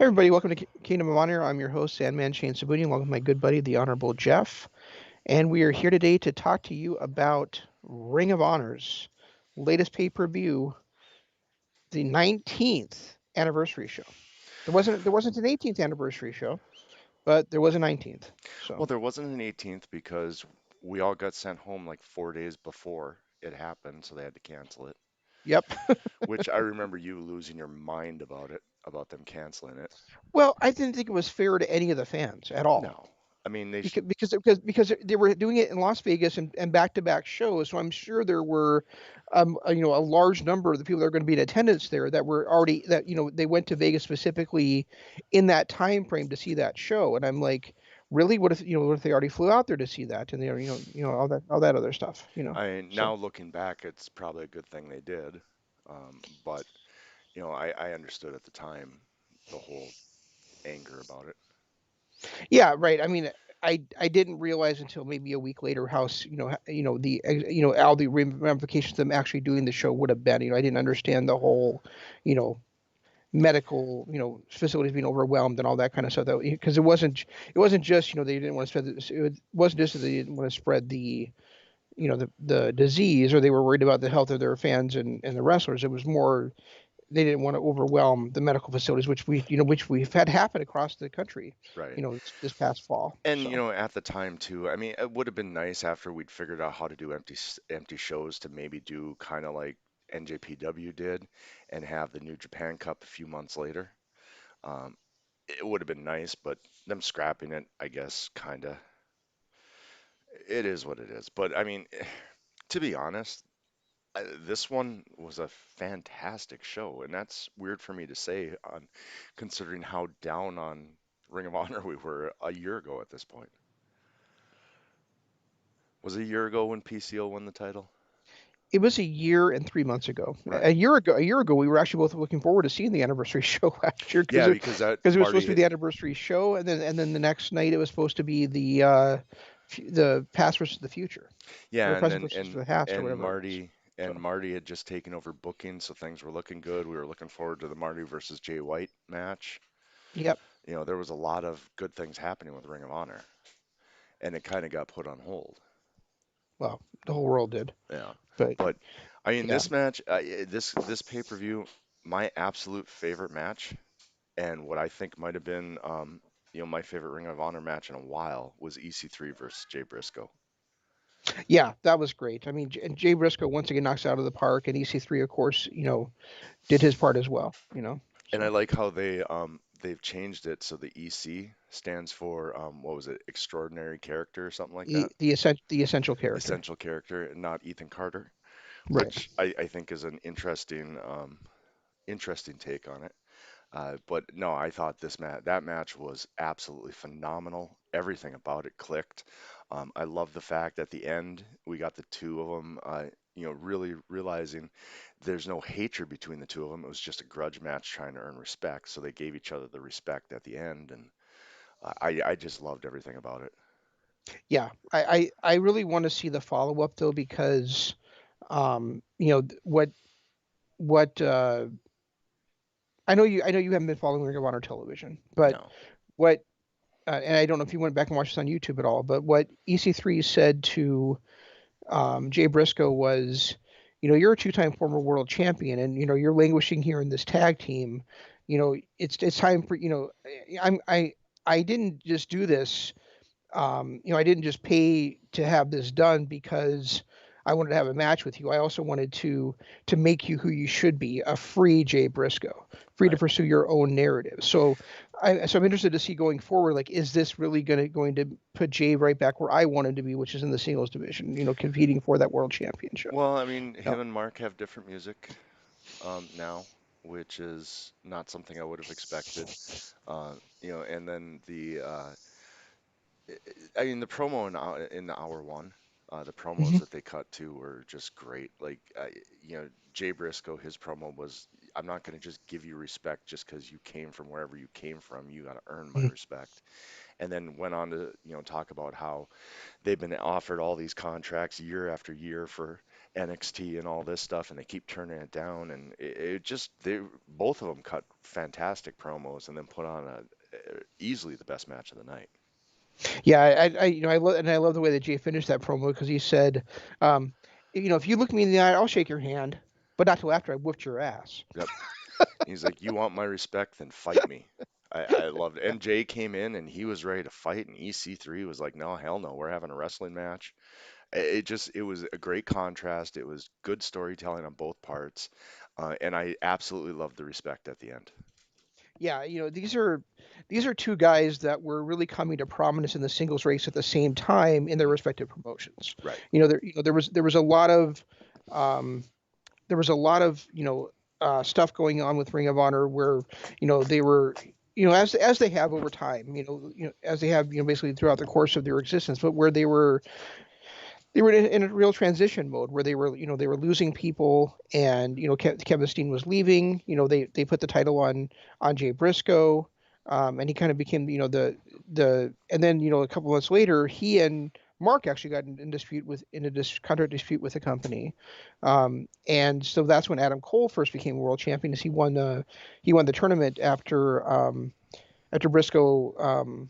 Hey everybody, welcome to Kingdom of Honor. I'm your host, Sandman Shane Sabuni, along with my good buddy, the Honorable Jeff. And we are here today to talk to you about Ring of Honor's latest pay-per-view, the 19th anniversary show. There wasn't an 18th anniversary show, but there was a 19th. Well, So, there wasn't an 18th because we all got sent home like 4 days before it happened, so they had to cancel it. yep. Which I remember you losing your mind about it, about them canceling it. Well, I didn't think it was fair to any of the fans at all. No, I mean they sh Because they were doing it in Las Vegas and back-to-back shows, so I'm sure there were a large number of the people that are going to be in attendance there that were already that they went to Vegas specifically in that time frame to see that show, and I'm like, really, what if they already flew out there to see that, and they all that other stuff, so now looking back, it's probably a good thing they did. But I understood at the time the whole anger about it. yeah, right. I mean, I didn't realize until maybe a week later how all the ramifications of them actually doing the show would have been. I didn't understand the whole, you know, medical, facilities being overwhelmed and all that kind of stuff. That because it wasn't just they didn't want to spread this. It wasn't just that they didn't want to spread the disease, or they were worried about the health of their fans and the wrestlers. It was more they didn't want to overwhelm the medical facilities, which we've had happen across the country, Right. this past fall. And So at the time too, I mean, it would have been nice after we'd figured out how to do empty shows to maybe do kind of like NJPW did and have the New Japan Cup a few months later. Um, it would have been nice, but them scrapping it, I guess, kind of, it is what it is. But I mean, to be honest, this one was a fantastic show, and that's weird for me to say on considering how down on Ring of Honor we were a year ago at this point. Was it a year ago when PCO won the title? it was a year and 3 months ago. Right. A year ago, we were actually both looking forward to seeing the anniversary show last year Yeah, because that because it was supposed Marty to be hit. the anniversary show, and then the next night it was supposed to be the past versus the future, or Yeah, and present then versus the past, or whatever it was. So Marty had just taken over booking, so things were looking good. We were looking forward to the Marty versus Jay White match. yep. There was a lot of good things happening with Ring of Honor, and it kind of got put on hold. Well, the whole world did, Yeah, but but I mean, yeah. this match, this pay-per-view, my absolute favorite match, and what I think might have been, my favorite Ring of Honor match in a while was EC3 versus Jay Briscoe. Yeah, that was great. I mean, and Jay Briscoe once again knocks it out of the park, and EC3, of course, did his part as well. And I So like how they've changed it so the EC stands for what was it, extraordinary character or something like that, the essential character, essential character, and not Ethan Carter, right? which I think is an interesting take on it. But no, I thought that match was absolutely phenomenal. Everything about it clicked. I love the fact at the end we got the two of them, really realizing there's no hatred between the two of them. It was just a grudge match trying to earn respect. So they gave each other the respect at the end, and I just loved everything about it. Yeah, I really want to see the follow up though, because what I know you haven't been following Ring of Honor television, but No. what and I don't know if you went back and watched this on YouTube at all, but what EC3 said to Jay Briscoe was, you're a two-time former world champion, and you're languishing here in this tag team. It's time for I didn't just do this. I didn't just pay to have this done because I wanted to have a match with you. I also wanted to make you who you should be, a free Jay Briscoe, free to Right. pursue your own narrative. So I'm interested to see going forward, like, is this really going to put Jay right back where I want him to be, which is in the singles division, competing for that world championship. Well, I mean, No. him and Mark have different music now, which is not something I would have expected. And then I mean, the promo in the hour one, the promos Hmm. that they cut to were just great. Like, Jay Briscoe, his promo was, I'm not going to just give you respect just because you came from wherever you came from. You got to earn my respect. And then went on to, talk about how they've been offered all these contracts year after year for NXT and all this stuff, and they keep turning it down, and it just they both of them cut fantastic promos and then put on a easily the best match of the night. Yeah, I love the way that Jay finished that promo because he said, um, if you look me in the eye, I'll shake your hand, but not till after I whooped your ass. Yep. He's like, you want my respect, then fight me. I loved it. Yeah, MJ came in and he was ready to fight, and EC3 was like, no, hell no, we're having a wrestling match. It was a great contrast. It was good storytelling on both parts, and I absolutely loved the respect at the end. yeah, these are two guys that were really coming to prominence in the singles race at the same time in their Hmm. respective promotions. Right. There was a lot of um, there was a lot of stuff going on with Ring of Honor where they were as they have over time, as they have basically throughout the course of their existence, but where they were in a real transition mode where they were losing people, and Kevin Steen was leaving. They put the title on Jay Briscoe, and he kind of became and then a couple months later he and Mark actually got in a contract dispute with the company, and so that's when Adam Cole first became world champion. As he won the tournament after Briscoe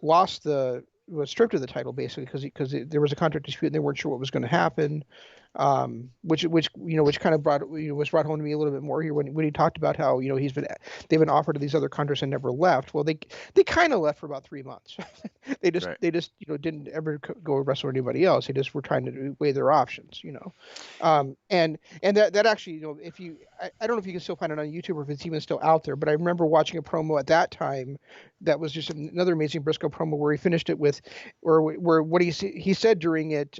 lost the was stripped of the title basically because there was a contract dispute and they weren't sure what was going to happen, which kind of was brought home to me a little bit more here when he talked about how they've been offered to these other countries and never left. Well, they kind of left for about 3 months. they just Right. they just didn't ever go wrestle anybody else. They just were trying to weigh their options. And that actually, if I don't know if you can still find it on YouTube or if it's even still out there, but I remember watching a promo at that time that was just another amazing Briscoe promo where he finished it with, where what he said during it,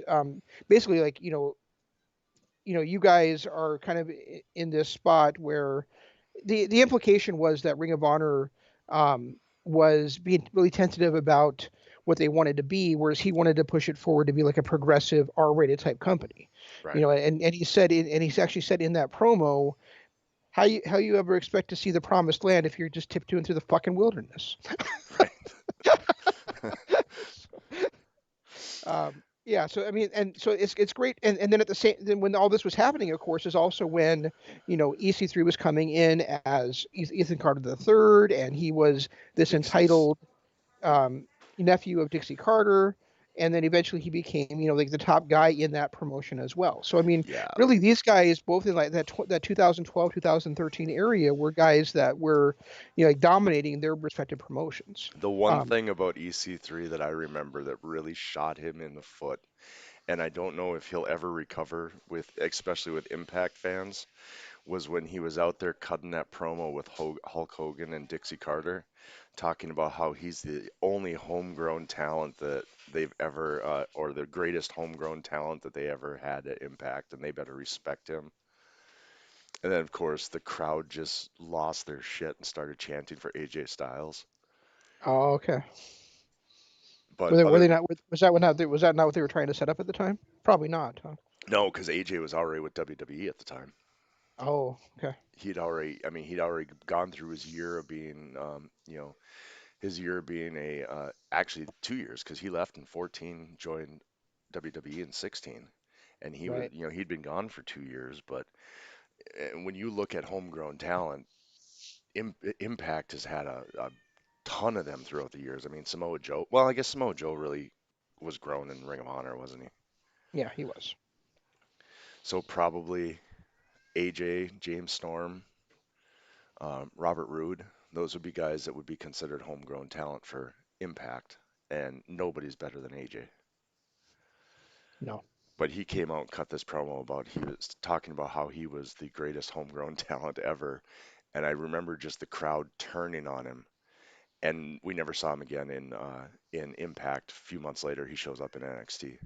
basically like you guys are kind of in this spot where the implication was that Ring of Honor was being really tentative about what they wanted to be, whereas he wanted to push it forward to be like a progressive R-rated type company. Right. And he's actually said in that promo, how you ever expect to see the promised land if you're just tiptoeing through the fucking wilderness? Right. Yeah, so I mean, and so it's great, and then at the same, then when all this was happening, of course, is also when EC3 was coming in as Ethan Carter the third, and he was this Dixie's. entitled nephew of Dixie Carter, and then eventually he became like the top guy in that promotion as well. So I mean, Yeah. really, these guys both in like that 2012 2013 area were guys that were like dominating their respective promotions. The one Um, thing about EC3 that I remember that really shot him in the foot, and I don't know if he'll ever recover with, especially with Impact fans, was when he was out there cutting that promo with Hulk Hogan and Dixie Carter, talking about how he's the only homegrown talent that they've ever, or the greatest homegrown talent that they ever had at Impact, and they better respect him. And then, of course, the crowd just lost their shit and started chanting for AJ Styles. oh, okay. But Were they other, not? Was that not what they were trying to set up at the time? Probably not, huh? no, because AJ was already with WWE at the time. Oh, okay. I mean, he'd already gone through his year of being, his year being actually 2 years, because he left in 14, joined WWE in 16, and he was, Right. he'd been gone for 2 years. But when you look at homegrown talent, Impact has had a ton of them throughout the years. I mean, Samoa Joe. Well, I guess Samoa Joe really was grown in Ring of Honor, wasn't he? Yeah, he was. So probably AJ, James Storm, Robert Roode. Those would be guys that would be considered homegrown talent for Impact, and nobody's better than AJ. No. But he came out and cut this promo about he was talking about how he was the greatest homegrown talent ever, and I remember just the crowd turning on him. And we never saw him again in Impact. A few months later, he shows up in NXT.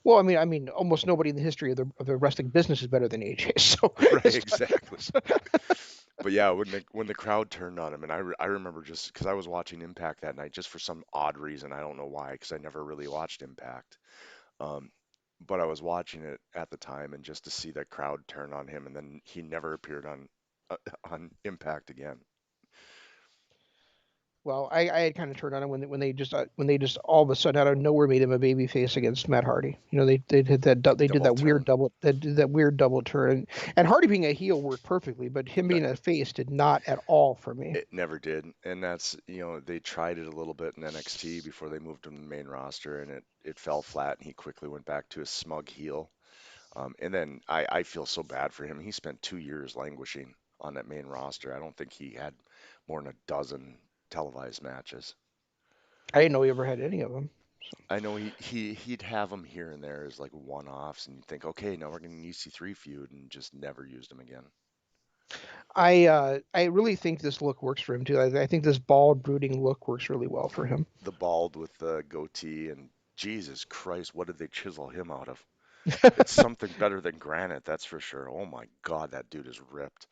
Well, I mean, almost nobody in the history of the wrestling business is better than AJ. So Right, it's exactly. But yeah, when the crowd turned on him, and I remember just because I was watching Impact that night, just for some odd reason, I don't know why, because I never really watched Impact. Um, but I was watching it at the time, and just to see that crowd turn on him, and then he never appeared on Impact again. Well, I had kind of turned on him when they just all of a sudden out of nowhere made him a baby face against Matt Hardy. They did they did Double that weird turn. double turn, and Hardy being a heel worked perfectly, but him That being a face did not at all for me. it never did, and that's they tried it a little bit in NXT before they moved him to the main roster, and it fell flat, and he quickly went back to his smug heel. And then I feel so bad for him. He spent 2 years languishing on that main roster. I don't think he had more than a dozen televised matches. I didn't know he ever had any of them. So I know he'd have them here and there as like one-offs, and you think, okay, now we're getting an EC3 feud, and just never used him again. I really think this look works for him too. I think this bald brooding look works really well for him. The bald with the goatee, and Jesus Christ, what did they chisel him out of? It's something better than granite, that's for sure. Oh my God, that dude is ripped.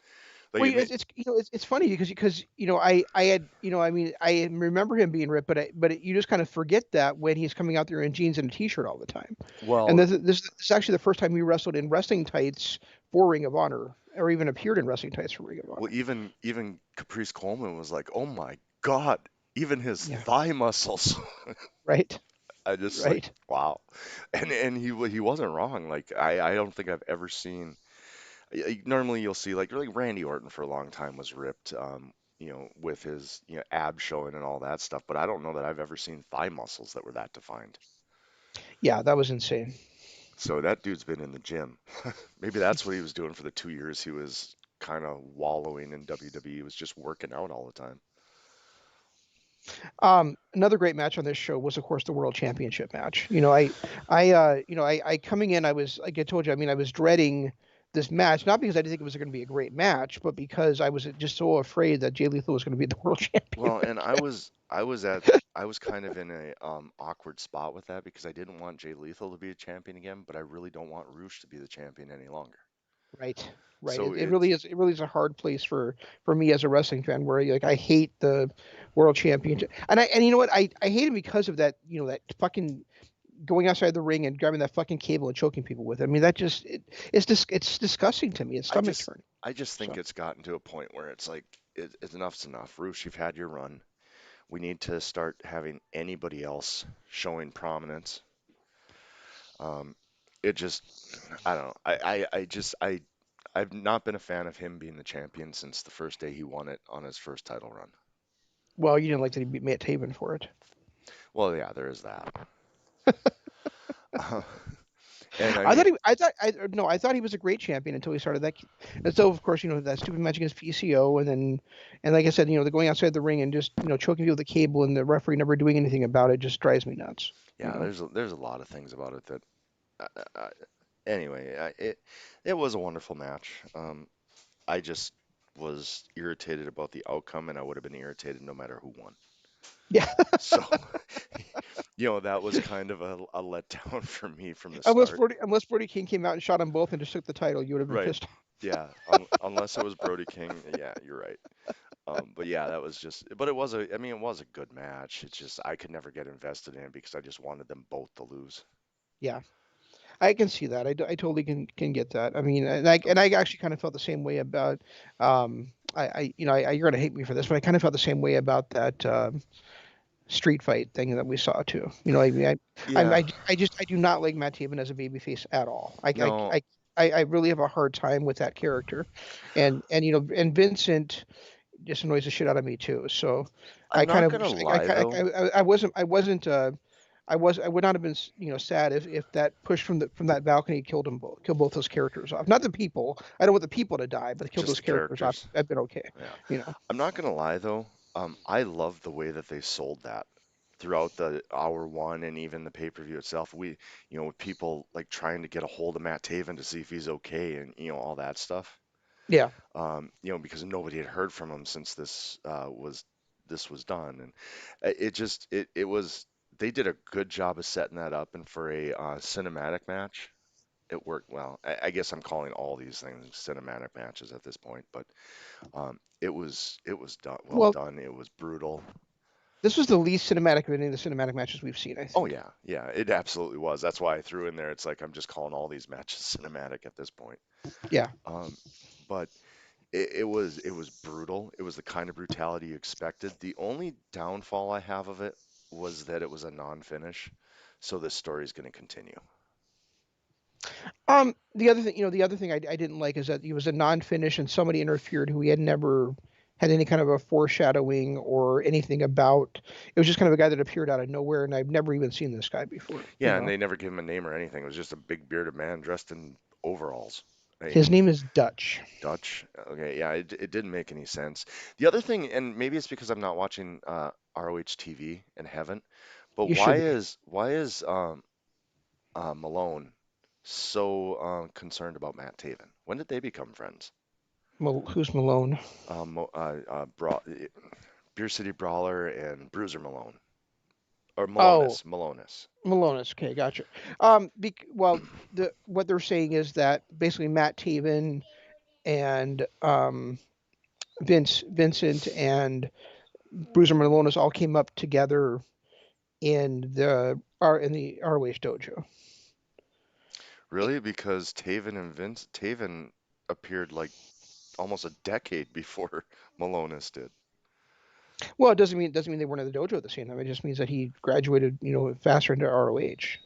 Like Well, it made, it's it's funny because I had I mean I remember him being ripped, you just kind of forget that when he's coming out there in jeans and a t-shirt all the time. And well, this is actually the first time he wrestled in wrestling tights for Ring of Honor, or even appeared in wrestling tights for Ring of well, Honor. even Caprice Coleman was like, oh my God, even his Yeah, thigh muscles. right, I just like, right. wow, and he wasn't wrong. Like I don't think I've ever seen. Normally you'll see like Randy Orton for a long time was ripped, with his abs showing and all that stuff. But I don't know that I've ever seen thigh muscles that were that defined. Yeah, that was insane. So that dude's been in the gym. Maybe that's what he was doing for the 2 years he was kind of wallowing in WWE. He was just working out all the time. Another great match on this show was, of course, the World Championship match. I coming in, I was like I told you, I mean, I was dreading this match, not because I didn't think it was going to be a great match, but because I was just so afraid that Jay Lethal was going to be the world champion. Well, and I was kind of in a awkward spot with that because I didn't want Jay Lethal to be a champion again, but I really don't want Roosh to be the champion any longer. Right, right. So It really it's is. It really is a hard place for me as a wrestling fan, where like I hate the world championship, and you know what, I hate it because of that. That fucking going outside the ring and grabbing that fucking cable and choking people with it. I mean, that just it's disgusting to me. It's I stomach just turning. I just think So it's gotten to a point where it's like it's enough's enough. Roosh, you've had your run. We need to start having anybody else showing prominence. Um, it just I don't know. I've not been a fan of him being the champion since the first day he won it on his first title run. well, you didn't like that he beat Matt Taven for it. Well, yeah, there is that. And I mean, I thought he was a great champion until he started that. And so of course that stupid match against PCO, and like I said, the going outside the ring and just choking people with the cable and the referee never doing anything about it just drives me nuts. You yeah, know. there's a lot of things about it that. Anyway, it was a wonderful match. I just was irritated about the outcome, and I would have been irritated no matter who won. Yeah. So, that was kind of a letdown for me from the unless start. Brody King came out and shot them both and just took the title, you would have been Right. pissed off. Yeah. Unless it was Brody King. Yeah, you're right. But yeah, that was just, but I mean, it was a good match. It's just, I could never get invested in it because I just wanted them both to lose. Yeah. I can see that. I totally can get that. I mean, So, and I actually kind of felt the same way about you're gonna hate me for this, but I kind of felt the same way about that street fight thing that we saw too. I mean, yeah, I do not like Matt Taven as a babyface at all. no, I really have a hard time with that character, and Vincent just annoys the shit out of me too. So I I'm kind not of gonna wish lie though. I wasn't I would not have been sad if that push from that balcony killed both those characters off. Not the people. I don't want the people to die, but to kill Just those the characters off. characters. I've been okay. Yeah. You know. I'm not gonna lie though. I love the way that they sold that throughout the hour one and even the pay-per-view itself. With people like trying to get a hold of Matt Taven to see if he's okay and all that stuff. Yeah. Because nobody had heard from him since this was done, and it was they did a good job of setting that up, and for a cinematic match, it worked well. I guess I'm calling all these things cinematic matches at this point, but it was done well Well, done. It was brutal. this was the least cinematic of any of the cinematic matches we've seen. I Oh think. yeah, yeah, it absolutely was. That's why I threw in there. It's like I'm just calling all these matches cinematic at this point. Yeah. Um, but It was brutal. It was the kind of brutality you expected. The only downfall I have of it was that it was a non-finish, so this story is going to continue. The other thing I didn't like is that he was a non-finish and somebody interfered who he had never had any kind of a foreshadowing or anything about. It was just kind of a guy that appeared out of nowhere, and I've never even seen this guy before. Yeah, and they never gave him a name or anything. It was just a big bearded man dressed in overalls. I His mean, name is Dutch. Dutch. Okay, yeah, it didn't make any sense. The other thing, and maybe it's because I'm not watching ROH TV and haven't, but You why should be. is Malone so concerned about Matt Taven? When did they become friends? Who's Malone? Beer City Brawler and Bruiser Malone, or Oh, Malonis. Malonis. Okay, gotcha. Well, what they're saying is that basically Matt Taven and Vincent and Bruiser Malonis all came up together in the ROH dojo. Really? Because Taven appeared like almost a decade before Malonis did. Well, it doesn't mean they weren't in the dojo at the same time. It just means that he graduated, faster into ROH.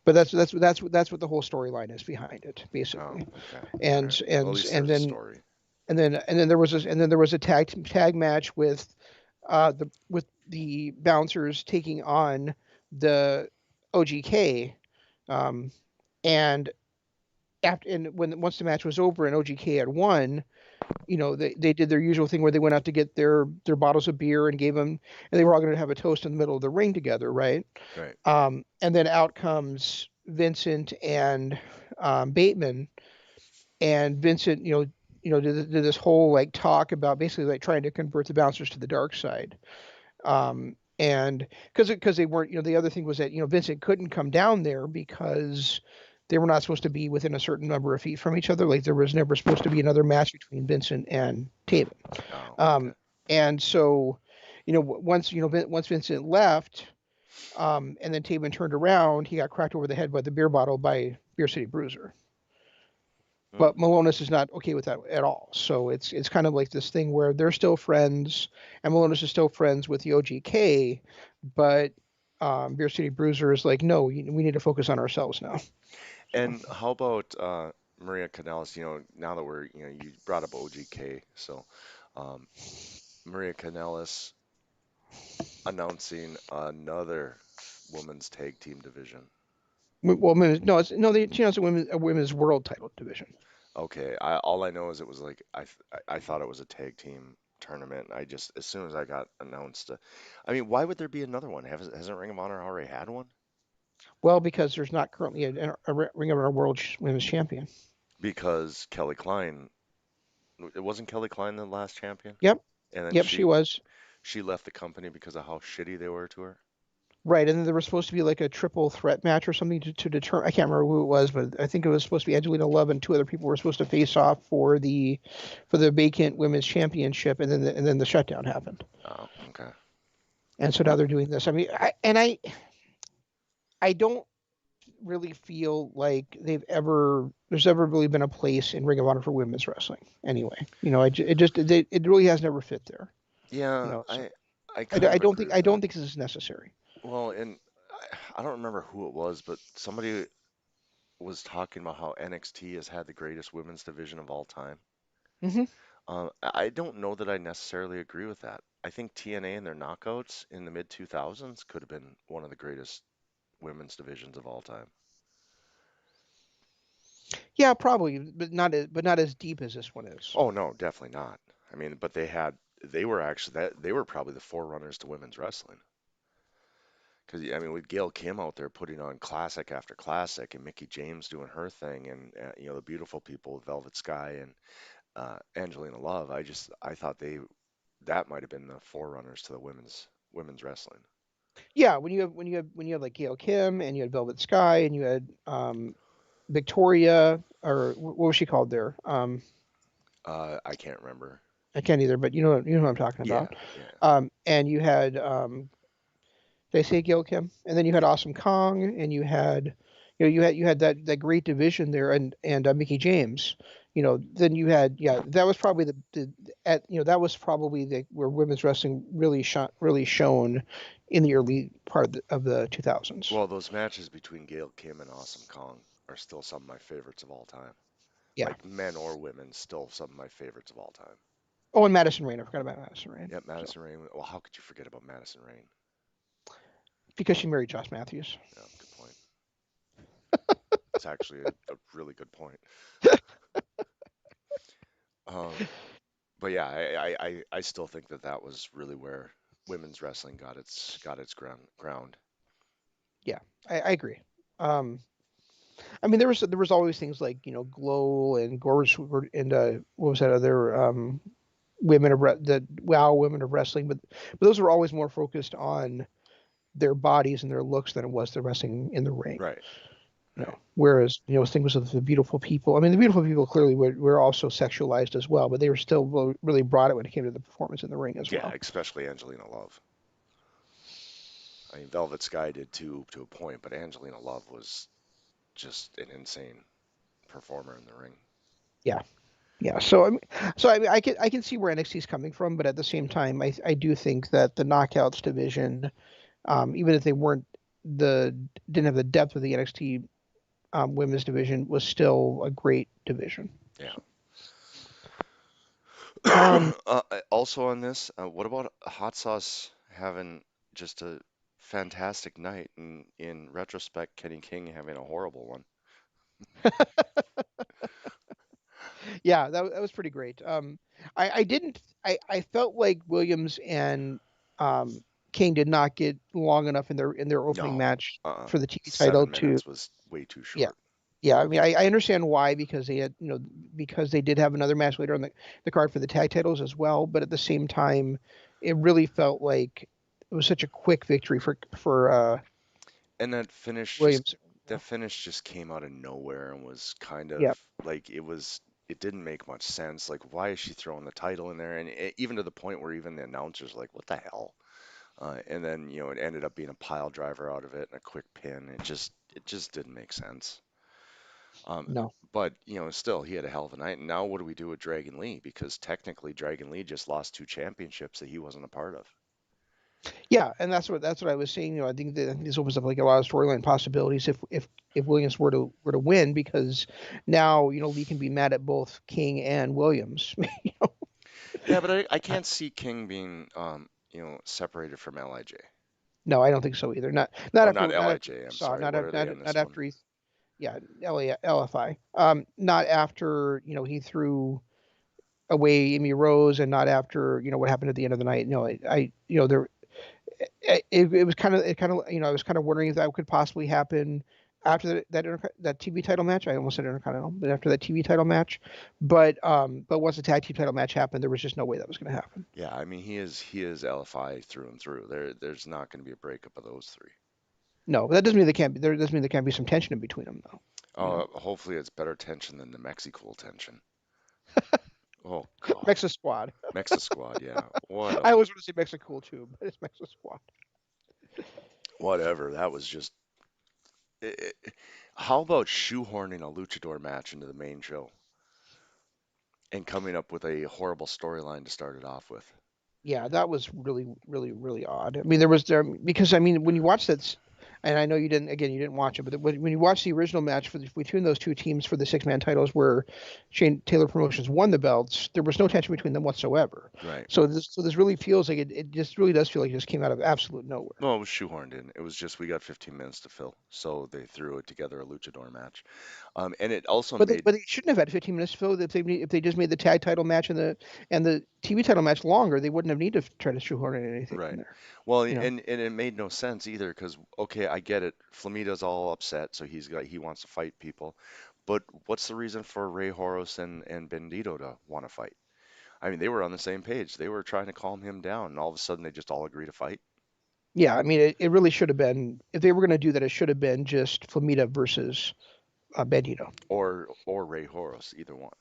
But that's what the whole storyline is behind it, Oh, basically. okay. All And right. Well, at and least and there's a then story. there was a tag match with the bouncers taking on the OGK. Um, and once the match was over and OGK had won, they did their usual thing where they went out to get their bottles of beer and gave them, and they were all going to have a toast in the middle of the ring together, right? Right. And then out comes Vincent and Bateman, and Vincent, did this whole like talk about basically like trying to convert the bouncers to the dark side. And because they weren't, the other thing was that Vincent couldn't come down there because they were not supposed to be within a certain number of feet from each other. Like there was never supposed to be another match between Vincent and Taven. Oh, okay. And so, once Vincent left, and then Taven turned around, he got cracked over the head by the beer bottle by Beer City Bruiser. Hmm. But Malonis is not okay with that at all. So it's kind of like this thing where they're still friends, and Malonis is still friends with the OGK, but Beer City Bruiser is like, no, we need to focus on ourselves now. So And how about Maria Kanellis? Now that you brought up OGK, so um, Maria Kanellis announcing another women's tag team division. well, no, it's no, she has a women's world title division. Okay, all I know is it was like I thought it was a tag team tournament. I just as soon as I got announced, I mean, why would there be another one? Hasn't Ring of Honor already had one? Well, because there's not currently a Ring of Honor World Women's Champion. Because Kelly Klein, it wasn't Kelly Klein the last champion, Yep, and then yep, she was. she left the company because of how shitty they were to her. Right, and then there was supposed to be like a triple threat match or something to determine. I can't remember who it was, but I think it was supposed to be Angelina Love and two other people were supposed to face off for the vacant women's championship, and then the shutdown happened, Oh, okay. and so now they're doing this. I mean, I don't really feel like there's ever really been a place in Ring of Honor for women's wrestling. Anyway, it really has never fit there. Yeah, So I I, kind I of don't agree think with I that. don't think this is necessary. Well, and I don't remember who it was, but somebody was talking about how NXT has had the greatest women's division of all time. Hmm. I don't know that I necessarily agree with that. I think TNA and their knockouts in the mid 2000s could have been one of the greatest women's divisions of all time. Yeah, probably, but not as deep as this one is. Oh no, definitely not. I mean, but they were actually that they were probably the forerunners to women's wrestling. Because I mean, with Gail Kim out there putting on classic after classic, and Mickey James doing her thing, and the beautiful people with Velvet Sky and Angelina Love, I thought that might have been the forerunners to the women's wrestling. Yeah, when you have like Gail Kim and you had Velvet Sky and you had Victoria, or what was she called there? I can't remember. I can't either, but you know what I'm talking Yeah, about. yeah. And you had did I say Gail Kim? And then you had Awesome Kong, and you had that great division there, and Mickey James, then you had, yeah, that was probably that was probably where women's wrestling really shone in the early part of the 2000s. Well, those matches between Gail Kim and Awesome Kong are still some of my favorites of all time. Yeah. Like men or women, still some of my favorites of all time. Oh, and Madison Rain. I forgot about Madison Rain. Yep, So Madison Rain. Well, how could you forget about Madison Rain? because she married Josh Matthews. Yeah, good point. It's actually a really good point. Um, but yeah, I still think that that was really where women's wrestling got its ground. Yeah, I agree. Um, I mean, there was always things like Glow and Gorge and what was that other the Wow women of wrestling, but those were always more focused on their bodies and their looks than it was the wrestling in the ring. Right, right. Whereas things with the beautiful people. I mean, the beautiful people clearly were also sexualized as well, but they were still really brought it when it came to the performance in the ring as Yeah, well. especially Angelina Love. I mean, Velvet Sky did too, to a point, but Angelina Love was just an insane performer in the ring. Yeah. Yeah, so I mean, I can see where NXT is coming from, but at the same time, I do think that the Knockouts division, even if they weren't the didn't have the depth of the NXT women's division, was still a great division. Yeah. So, um, Also on this, what about Hot Sauce having just a fantastic night, and in retrospect, Kenny King having a horrible one? yeah, that was pretty great. I didn't I felt like Williams and um, King did not get long enough in their opening No, match for the TV title seven to. minutes was way too Yeah. short. Yeah, I mean, I understand why because they had, because they did have another match later on the card for the tag titles as well. But at the same time, it really felt like it was such a quick victory for And Williams. that finish just came out of nowhere and was kind of Yeah, like it didn't make much sense. Like, why is she throwing the title in there? And even to the point where even the announcers like, what the hell? And then it ended up being a pile driver out of it and a quick pin. It just didn't make sense. Um, no. but still, he had a hell of a night. And now what do we do with Dragon Lee? Because technically, Dragon Lee just lost two championships that he wasn't a part of. Yeah, and that's what I was saying. I think that this opens up like a lot of storyline possibilities if Williams were to win because now Lee can be mad at both King and Williams. Yeah, but I can't see King being separated from Lij. No, I don't think so either. Not Or after not not after Lij. we I'm saw sorry. not What af- are they not on not this one? after he yeah, LFI. Not after he threw away Amy Rose, and not after what happened at the end of the night. No, I there it was kind of I was kind of wondering if that could possibly happen after that TV title match. I almost said Intercontinental, but after that TV title match. But once the tag team title match happened, there was just no way that was going to happen. Yeah, I mean he is LFI through and through. There's not going to be a breakup of those three. No, but that doesn't mean they can't be. There doesn't mean there can't be some tension in between them, though. You know, Hopefully it's better tension than the Mexico tension. Oh God, Mexa Squad. Mexa Squad. Yeah, I always want to say Mexa Cool too, but it's Mexa Squad. whatever. That was just. How about shoehorning a luchador match into the main show and coming up with a horrible storyline to start it off with? Yeah, that was really, really, really odd. I mean, there because I mean, when you watch that, and I know you didn't. Again, you didn't watch it, but when you watch the original match between those two teams for the six-man titles, where Shane Taylor Promotions won the belts, there was no tension between them whatsoever. Right. So this really feels like it just really does feel like it just came out of absolute nowhere. Well, it was shoehorned in. It was just we got 15 minutes to fill, so they threw it together a luchador match. And it also But they, made but they shouldn't have had 15 minutes to fill. If they just made the tag title match and the TV title match longer, they wouldn't have needed to try to shoehorn in anything in right. there. Well, You know. and it made no sense either because okay, I get it. Flamida's all upset, so he wants to fight people. But what's the reason for Rey Horus and Bandito to want to fight? I mean, they were on the same page. They were trying to calm him down, and all of a sudden they just all agree to fight. Yeah, I mean, it really should have been if they were going to do that. It should have been just Flamita versus Bandito. Or Rey Horus, either one.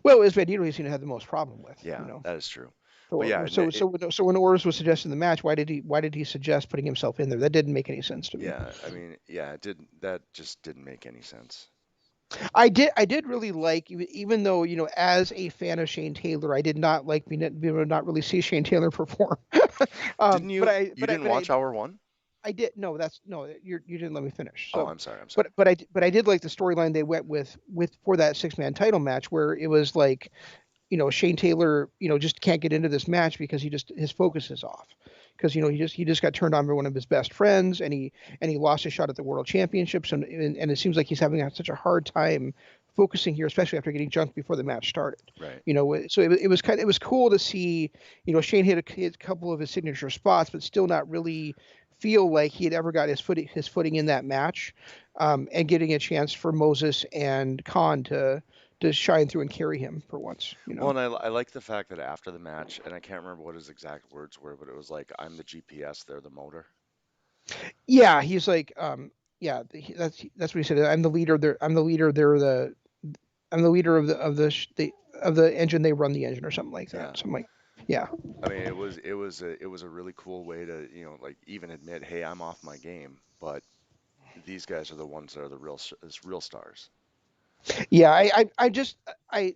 Well, it was Bandito he seemed to have the most problem with. Yeah, that is true. But So yeah, so so so when Oris was suggesting the match, why did he suggest putting himself in there? That didn't make any sense to me. yeah, I mean, yeah, it did that just didn't make any sense. I did really like, even though, as a fan of Shane Taylor, I did not like being able to not really see Shane Taylor perform. Didn't But you? I You but I didn't but I watch Hour One? I did no, that's no, you didn't let me finish. Oh, So, I'm sorry. I'm sorry. but I did like the storyline they went with for that 6-man title match, where it was like, Shane Taylor, just can't get into this match because his focus is off. Because he just got turned on by one of his best friends, and he lost his shot at the world championships, and it seems like he's having such a hard time focusing here, especially after getting jumped before the match started. Right. So it was cool to see, Shane hit a couple of his signature spots, but still not really feel like he had ever got his footing in that match, and getting a chance for Moses and Khan to shine through and carry him for once. Well, and I like the fact that after the match, and I can't remember what his exact words were, but it was like, "I'm the GPS, they're the motor." Yeah, he's like, yeah, that's what he said. I'm the leader. I'm the leader. I'm the leader of the engine. They run the engine, or something like Yeah. that. Something like, yeah, I mean, it was a really cool way to, like even admit, hey, I'm off my game, but these guys are the ones that are the real stars. yeah. I just, the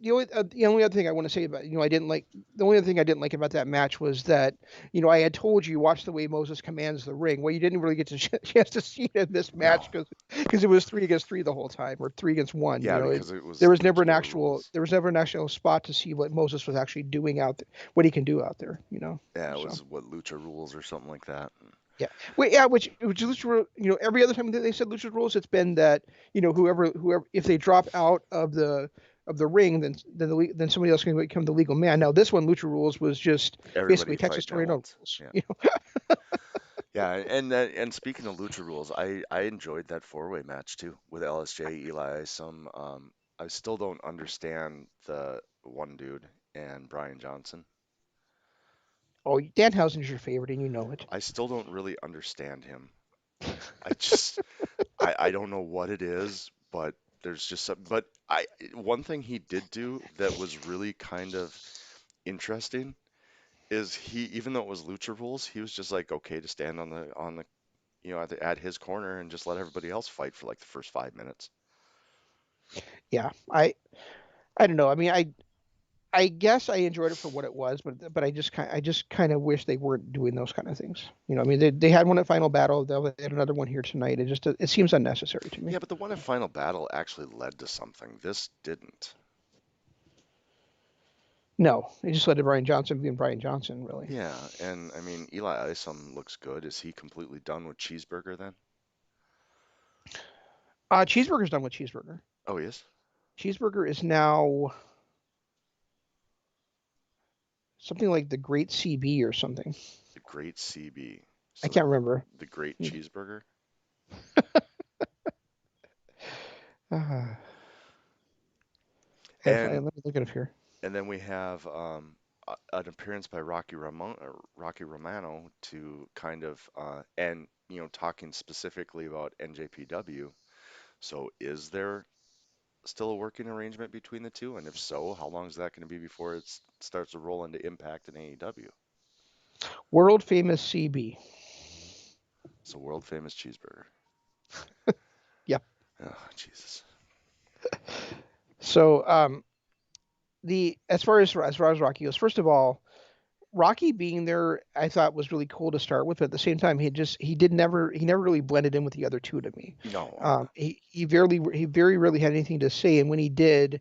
only other thing I want to say about, I didn't like, the only other thing I didn't like about that match was that, I had told you, watch the way Moses commands the ring. Well, you didn't really get to chance to see it in this match, No. because it was 3 against 3 the whole time, or 3 against 1. Yeah, because it There was was never an luchador actual rules. there was never an actual spot to see what Moses was actually doing out there, what he can do out there. Yeah, it So. was what lucha rules or something like that. Yeah, wait, yeah, which Lucha, every other time that they said Lucha rules, it's been that, whoever, if they drop out of the ring, then somebody else can become the legal man. Now this one, Lucha rules, was just basically Everybody Texas fighting at Tornado once. rules. Yeah. Yeah, and speaking of lucha rules, I enjoyed that four-way match too with LSJ, Eli, some I still don't understand the one dude and Brian Johnson. Oh, Danhausen's your favorite, and you know it. I still don't really understand him. I just I don't know what it is, but there's just some, but I one thing he did do that was really kind of interesting is he, even though it was lucha rules, he was just like okay to stand on the at his corner and just let everybody else fight for like the first 5 minutes. Yeah, I don't know. I mean, I guess I enjoyed it for what it was, but I just kind of wish they weren't doing those kind of things. I mean, they had one at Final Battle. They'll had another one here tonight. It seems unnecessary to me. Yeah, but the one in Final Battle actually led to something. This didn't. No, they just let Brian Johnson be Brian Johnson, really. Yeah, and I mean Eli Isom looks good. Is he completely done with Cheeseburger then? Cheeseburger's done with Cheeseburger. Oh, he is? Cheeseburger is now something like the Great CB or something. The Great CB. I So can't remember. the Great Uh, Cheeseburger. let And me look at it here. and then we have an appearance by Rocky Romano to kind of and talking specifically about NJPW. So is there still a working arrangement between the two? And if so, how long is that going to be before it starts to roll into Impact and AEW? World famous CB. So world famous cheeseburger. Yep. Oh, Jesus. So, the as far as Rocky goes, first of all, Rocky being there, I thought was really cool to start with, but at the same time, he never really blended in with the other two to me. No. He very rarely had anything to say, and when he did,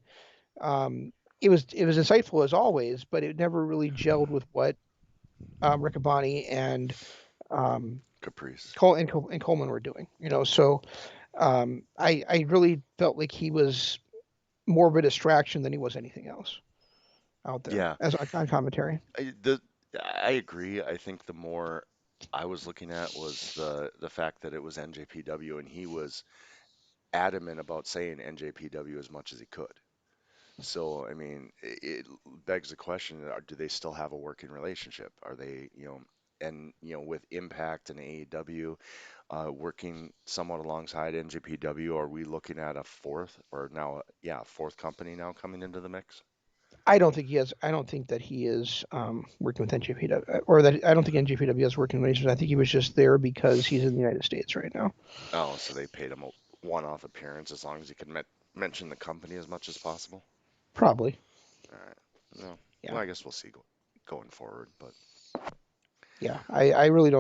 it was insightful as always, but it never really gelled with what, Riccaboni and, um, Caprice. and Coleman were doing. So, I really felt like he was more of a distraction than he was anything else out there Yeah, as on commentary. the I agree. I think the more I was looking at was the fact that it was NJPW and he was adamant about saying NJPW as much as he could. So, I mean, it begs the question, do they still have a working relationship? Are they, and, with Impact and AEW working somewhat alongside NJPW, are we looking at a fourth or now, yeah, a fourth company now coming into the mix? I don't think he has. I don't think that he is, working with NJPW, or that I don't think NJPW is working with. I think he was just there because he's in the United States right now. Oh, so they paid him a one-off appearance as long as he could mention the company as much as possible? Probably. All right. No. Yeah. Well, I guess we'll see going forward, but Yeah. I really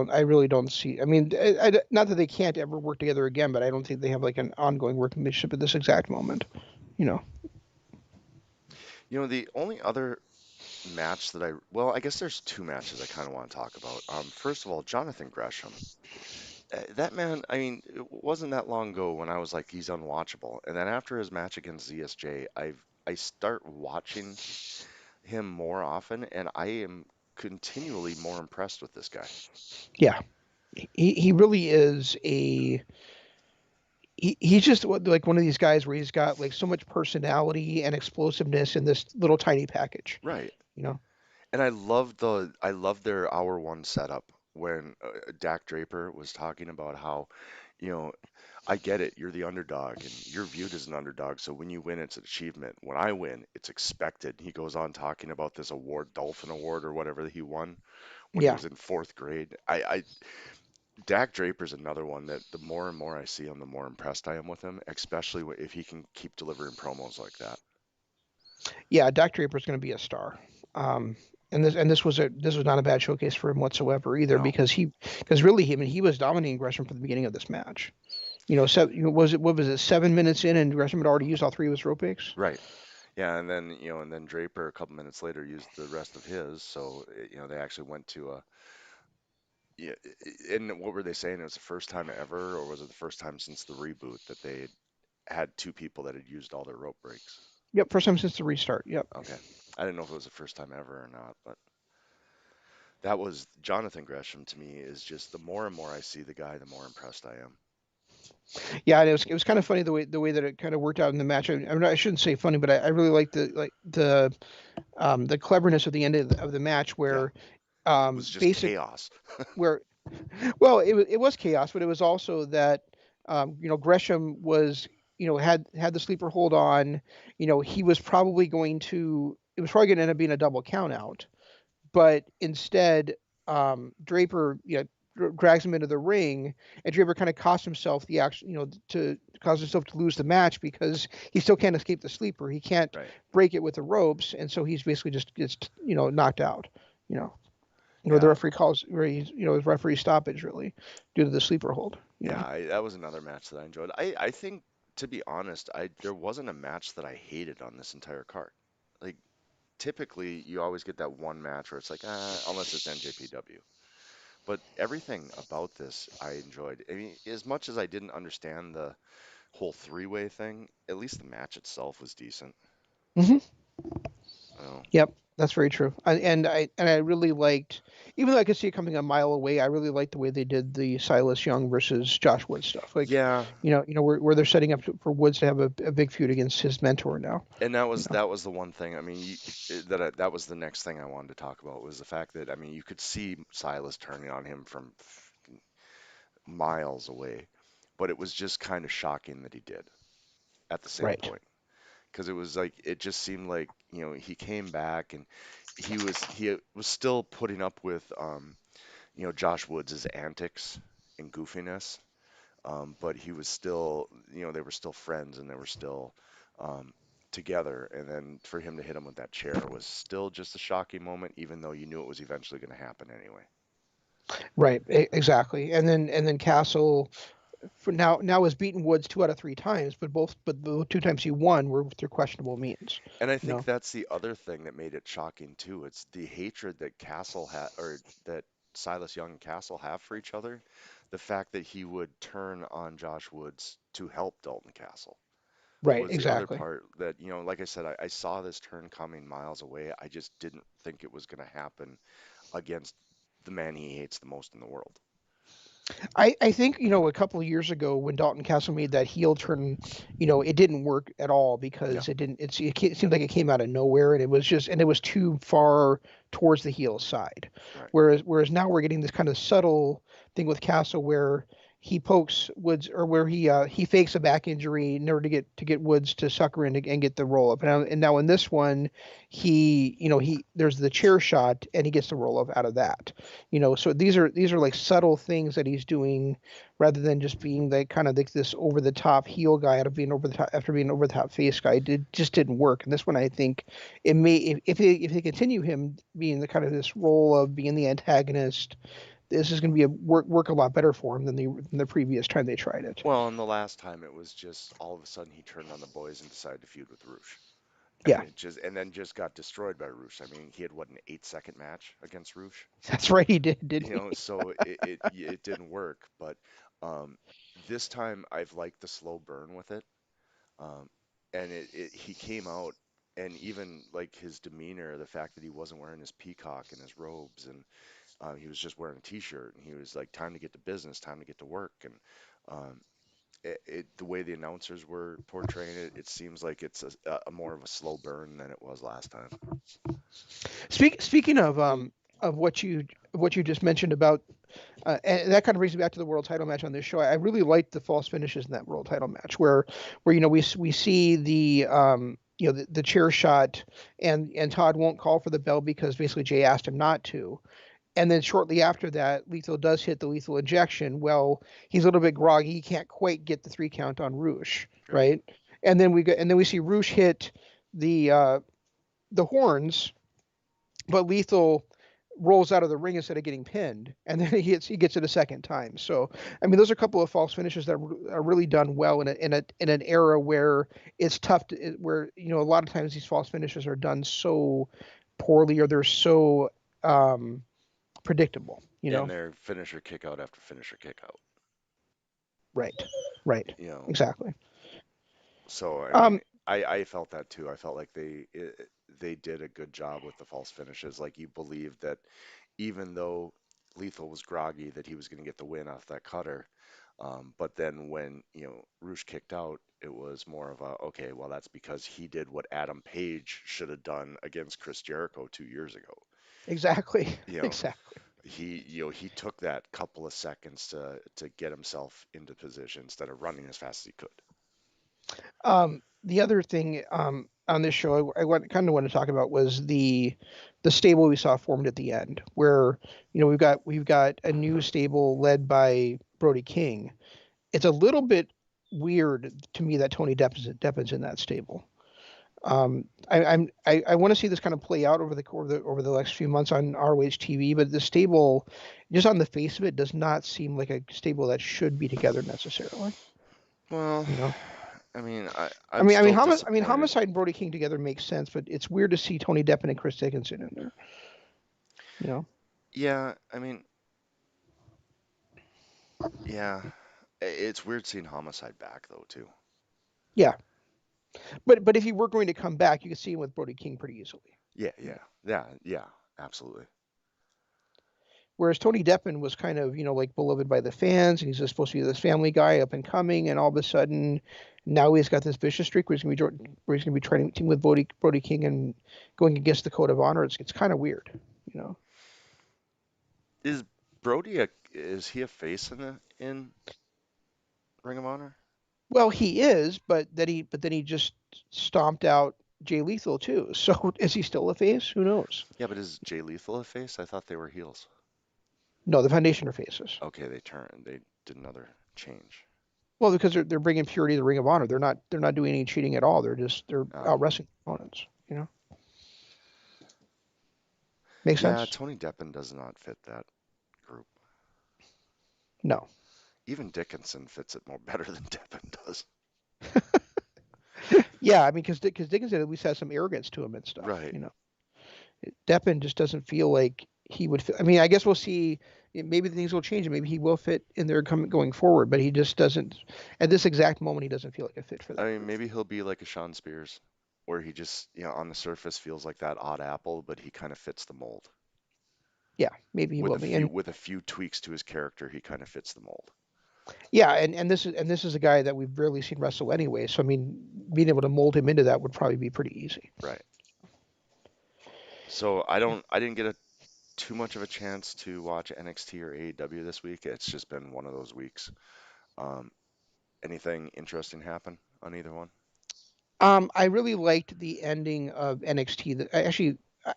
don't see. I mean, not that they can't ever work together again, but I don't think they have like an ongoing working relationship at this exact moment. You know. the only other match that well, I guess there's two matches I kind of want to talk about. First of all, Jonathan Gresham. That man, I mean, it wasn't that long ago when I was like, he's unwatchable. And then after his match against ZSJ, I start watching him more often, and I am continually more impressed with this guy. Yeah. He really is a he's just like one of these guys where he's got like so much personality and explosiveness in this little tiny package. Right. You know. And I love their hour one setup when Dak Draper was talking about how, you know, I get it, you're the underdog and you're viewed as an underdog, so when you win, it's an achievement. When I win, it's expected. He goes on talking about this award, Dolphin Award or whatever that he won when he Yeah. was in fourth grade. Dak Draper's another one that the more and more I see him, the more impressed I am with him, especially if he can keep delivering promos like that. Yeah. Dak Draper's going to be a star. Um, and this was not a bad showcase for him whatsoever either No, because really he was dominating Gresham from the beginning of this match. Was it 7 minutes in and Gresham had already used all three of his rope breaks? right. Yeah, and then Draper a couple minutes later used the rest of his, so they actually went to a yeah, and what were they saying? It was the first time ever, or was it the first time since the reboot that they had two people that had used all their rope breaks? Yep, first time since the restart. Yep. Okay. I didn't know if it was the first time ever or not, but that was Jonathan Gresham to me is just the more and more I see the guy, the more impressed I am. Yeah, and it was kind of funny the way that it kind of worked out in the match. I shouldn't say funny, but I really like the cleverness of the end of the match Yeah, where it was just basic chaos. where well it was chaos, but it was also that Gresham was had the sleeper hold on. He was probably going to it was probably going to end up being a double count out, but instead Draper drags him into the ring, and Draper kind of cost himself the action, to cause himself to lose the match because he still can't escape the sleeper. He can't Right. break it with the ropes, and so he's basically just gets knocked out. You know, the Yeah. referee calls where he's his referee stoppage really due to the sleeper hold. Yeah, that was another match that I enjoyed. I think, to be honest, there wasn't a match that I hated on this entire card. Like, typically, you always get that one match where it's like, unless it's NJPW. But everything about this I enjoyed. I mean, as much as I didn't understand the whole three-way thing, at least the match itself was decent. Hmm. Oh, Yep, that's very true. And I really liked, even though I could see it coming a mile away, I really liked the way they did the Silas Young versus Josh Woods stuff. Like, yeah, where they're setting up for Woods to have a big feud against his mentor now. and that You was know, that was the one thing. I mean, that was the next thing I wanted to talk about was the fact that I mean, you could see Silas turning on him from miles away, but it was just kind of shocking that he did at the same right, point. Because it was like it just seemed like he came back and he was still putting up with Josh Woods' antics and goofiness, but he was still they were still friends and they were still um, together. And then for him to hit him with that chair was still just a shocking moment, even though you knew it was eventually going to happen anyway. right, exactly. And then Castle for now has beaten Woods 2 out of 3 times, but the 2 times he won were through questionable means. And I You think know, that's the other thing that made it shocking too. It's the hatred that Castle had, or that Silas Young and Castle have for each other. The fact that he would turn on Josh Woods to help Dalton Castle right, was the other exactly. part that, like I said, I saw this turn coming miles away. I just didn't think it was going to happen against the man he hates the most in the world. I think a couple of years ago when Dalton Castle made that heel turn, it didn't work at all Yeah, because it seemed like it came out of nowhere and it was too far towards the heel side. right. Whereas now we're getting this kind of subtle thing with Castle where he pokes Woods, or where he fakes a back injury in order to get Woods to sucker in and get the roll up. And now in this one, he there's the chair shot and he gets the roll up out of that. So these are like subtle things that he's doing rather than just being like kind of like this over the top heel guy out of being over the top after being over the top face guy. It just didn't work. And this one, I think it may if they continue him being the kind of this role of being the antagonist, this is going to be a work a lot better for him than the previous time they tried it. Well, and the last time it was just all of a sudden he turned on the boys and decided to feud with Roosh. And Yeah, it just and then just got destroyed by Roosh. I mean, he had what, an 8 second match against Roosh, that's right. He did, didn't he? so it didn't work. But um, this time I've liked the slow burn with it. Um, and he came out, and even like his demeanor, the fact that he wasn't wearing his peacock and his robes, and he was just wearing a t-shirt, and he was like, time to get to business, time to get to work. And um, the way the announcers were portraying it, it seems like it's a more of a slow burn than it was last time. Speaking of what you just mentioned about and that kind of brings me back to the world title match on this show. I really liked the false finishes in that world title match where we see the chair shot and Todd won't call for the bell because basically Jay asked him not to. And then shortly after that, Lethal does hit the lethal injection. Well, he's a little bit groggy. He can't quite get the 3 count on Roosh, Right. right? And then we see Roosh hit the horns, but Lethal rolls out of the ring instead of getting pinned, and then he gets it a second time. So I mean, those are a couple of false finishes that are really done well in an era where it's tough to where a lot of times these false finishes are done so poorly or they're so predictable. And their finisher kick out after finisher kick out. Right, right, You know, exactly. so I mean, Um, I felt that too. I felt like they did a good job with the false finishes. Like you believed that even though Lethal was groggy, that he was going to get the win off that cutter. But then when, Roosh kicked out, it was more of a, okay, well, that's because he did what Adam Page should have done against Chris Jericho 2 years ago. exactly, You know, exactly. he took that couple of seconds to get himself into position instead of running as fast as he could. The other thing on this show kind of want to talk about was the stable we saw formed at the end, where we've got a new stable led by Brody King. It's a little bit weird to me that Tony Deppin's in that stable. I want to see this kind of play out over the next few months on ROH TV, but the stable, just on the face of it, does not seem like a stable that should be together necessarily. Well, You know, I mean, I'm still disappointed. Homicide and Brody King together makes sense, but it's weird to see Tony Deppen and Chris Dickinson in there. You know, Yeah, I mean, yeah, it's weird seeing Homicide back though too. yeah, but if he were going to come back, you could see him with Brody King pretty easily. Yeah, You know, yeah, yeah, yeah, absolutely. whereas Tony Deppen was kind of like beloved by the fans, and he's just supposed to be this family guy up and coming, and all of a sudden, now he's got this vicious streak where he's going to be training team with Brody King and going against the code of honor. It's kind of weird. You know. Is is he a face in Ring of Honor? Well, he is, but then he just stomped out Jay Lethal too. So is he still a face? Who knows? Yeah, but is Jay Lethal a face? I thought they were heels. No, the Foundation are faces. Okay, they did another change. Well, because they're bringing purity to the Ring of Honor. They're not doing any cheating at all. They're Oh, out wrestling opponents. Makes yeah, sense? Tony Deppen does not fit that group. No. Even Dickinson fits it more better than Deppen does. Yeah, I mean, because Dickinson at least has some arrogance to him and stuff. Right. Deppen just doesn't feel like he would fit. I mean, I guess we'll see. Maybe things will change, and maybe he will fit in there going forward. But he just doesn't. At this exact moment, he doesn't feel like a fit for I that mean, group. maybe he'll be like a Sean Spears, where he just, on the surface feels like that odd apple, but he kind of fits the mold. Yeah, maybe he will be. And With a few tweaks to his character, he kind of fits the mold. yeah, and this is a guy that we've rarely seen wrestle anyway. So I mean, being able to mold him into that would probably be pretty easy. Right. So I didn't get too much of a chance to watch NXT or AEW this week. It's just been one of those weeks. Um, Anything interesting happen on either one? I really liked the ending of NXT.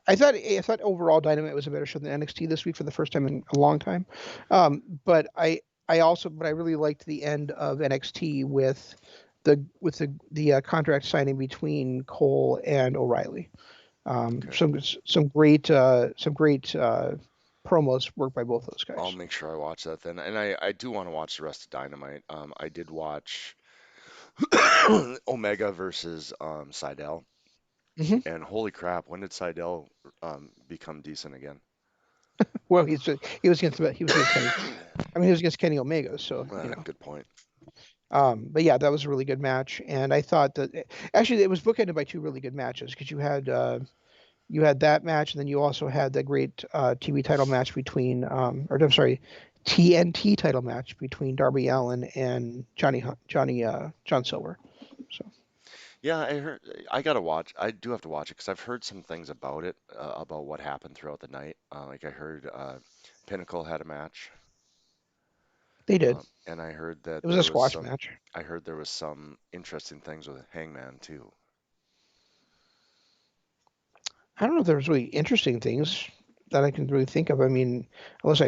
I thought overall Dynamite was a better show than NXT this week for the first time in a long time. But I really liked the end of NXT with the contract signing between Cole and O'Reilly. Okay. Some great promos worked by both those I'll guys. make sure I watch that then. And I do want to watch the rest of Dynamite. I did watch Omega versus Seidel. Hmm. And holy crap, when did Seidel become decent again? Well, he was against Kenny. I mean, he was against Kenny Omega, so Good point. But yeah, that was a really good match, and I thought that actually it was bookended by two really good matches because you had that match, and then you also had the great TV title match between, or I'm sorry, TNT title match between Darby Allin and John Silver. So Yeah, I heard. I gotta watch. I do have to watch it because I've heard some things about it, about what happened throughout the night. Like I heard Pinnacle had a match, they did. and I heard that It was a squash match. I heard there was some interesting things with Hangman too. I don't know if there was really interesting things that I can really think of. I mean, unless